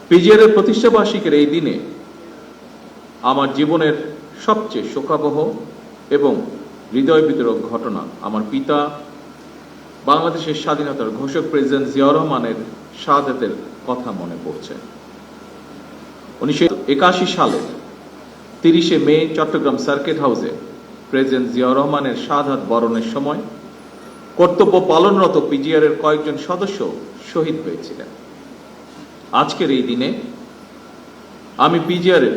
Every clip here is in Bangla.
পিজিআর এর প্রতিষ্ঠাবার্ষিকীর এই দিনে আমার জীবনের সবচেয়ে শোকাবহ এবং হৃদয় বিদারক ঘটনা আমার পিতা বাংলাদেশের স্বাধীনতার ঘোষক প্রেসিডেন্ট জিয়াউর রহমানের শাহাদাতের কথা মনে পড়ছে। 1981 সালের 30শে মে চট্টগ্রাম সার্কিট হাউসে প্রেসিডেন্ট জিয়াউর রহমানের শাহাদাত বরণের সময় কর্তব্য পালনরত পিজিআর এর কয়েকজন সদস্য শহীদ হয়েছিলেন। আজকের এই দিনে আমি পিজিআর এর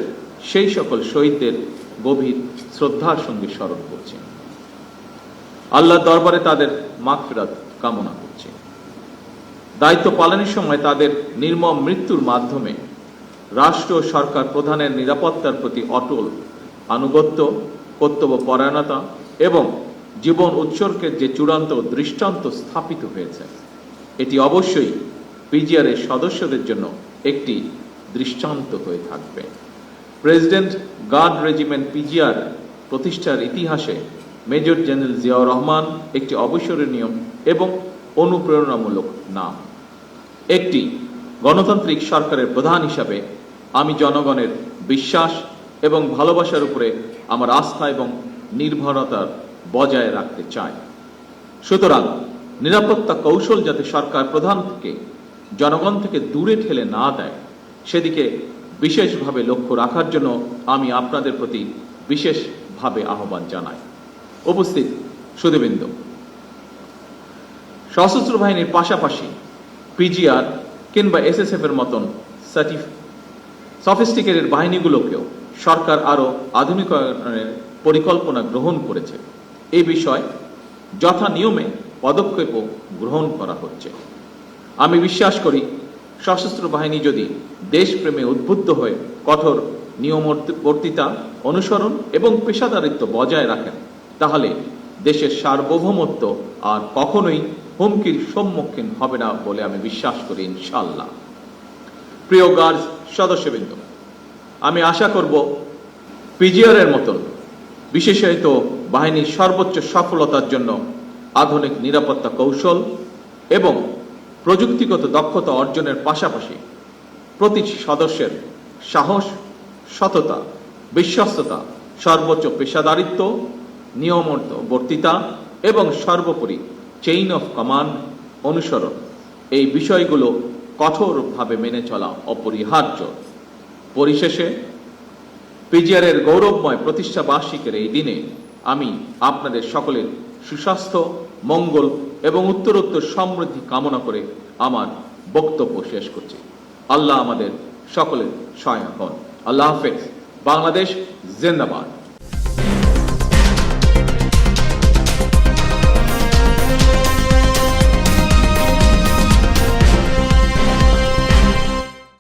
সেই সকল শহীদদের গভীর শ্রদ্ধার সঙ্গে স্মরণ করছি। আল্লাহর দরবারে তাদের মাগফিরাত কামনা করছি। দায়িত্ব পালনের সময় তাদের নির্মম মৃত্যুর মাধ্যমে রাষ্ট্র ও সরকার প্রধানের নিরাপত্তার প্রতি অটল আনুগত্য, কর্তব্য পরায়ণতা এবং জীবন উৎসর্গের যে চূড়ান্ত দৃষ্টান্ত স্থাপিত হয়েছে, এটি অবশ্যই পিজিআর এর সদস্যদের জন্য একটি দৃষ্টান্ত হয়ে থাকবে। প্রেসিডেন্ট গার্ড রেজিমেন্ট পিজিআর প্রতিষ্ঠার ইতিহাসে মেজর জেনারেল জিয়াউর রহমান একটি অবিস্মরণীয় এবং অনুপ্রেরণামূলক নাম। একটি গণতান্ত্রিক সরকারের প্রধান হিসাবে আমি জনগণের বিশ্বাস এবং ভালোবাসার উপরে আমার আস্থা এবং নির্ভরতা বজায় রাখতে চাই। সুতরাং নিরাপত্তা কৌশল যাতে সরকার প্রধান থেকে জনগণ থেকে দূরে ঠেলে না দেয়, সেদিকে বিশেষভাবে লক্ষ্য রাখার জন্য আমি আপনাদের প্রতি বিশেষভাবে আহ্বান জানাই। উপস্থিত সুধীবৃন্দ, সশস্ত্র বাহিনীর পাশাপাশি পিজিআর কিংবা এসএসএফ এর মতন সফিস্টিকেটেড বাহিনীগুলোকেও সরকার আরো আধুনিকায়নের পরিকল্পনা গ্রহণ করেছে। এই বিষয়ে যথা নিয়মে পদক্ষেপও গ্রহণ করা হচ্ছে। আমি বিশ্বাস করি, সশস্ত্র বাহিনী যদি দেশপ্রেমে উদ্বুদ্ধ হয়ে কঠোর নিয়মবর্তিতা অনুসরণ এবং পেশাদারিত্ব বজায় রাখেন, তাহলে দেশের সার্বভৌমত্ব আর কখনোই হুমকির সম্মুখীন হবে না বলে আমি বিশ্বাস করি, ইনশাআল্লাহ। প্রিয় গার্ড সদস্যবৃন্দ, আমি আশা করব পিজিআর এর মতন বিশেষায়িত বাহিনীর সর্বোচ্চ সফলতার জন্য আধুনিক নিরাপত্তা কৌশল এবং প্রযুক্তিগত দক্ষতা অর্জনের পাশাপাশি প্রতিটি সদস্যের সাহস, সততা, বিশ্বস্ততা, সর্বোচ্চ পেশাদারিত্ব, নিয়মবর্তিতা এবং সর্বোপরি চেইন অফ কমান্ড অনুসরণ, এই বিষয়গুলো কঠোরভাবে মেনে চলা অপরিহার্য। পরিশেষে পিজিআর এর গৌরবময় প্রতিষ্ঠা বার্ষিকীর এই দিনে আমি আপনাদের সকলের সুস্বাস্থ্য, মঙ্গল এবং উত্তরোত্তর সমৃদ্ধি কামনা করে আমার বক্তব্য শেষ করছি। আল্লাহ আমাদের সকলের সহায় হন। আল্লাহ হাফেজ। বাংলাদেশ জিন্দাবাদ।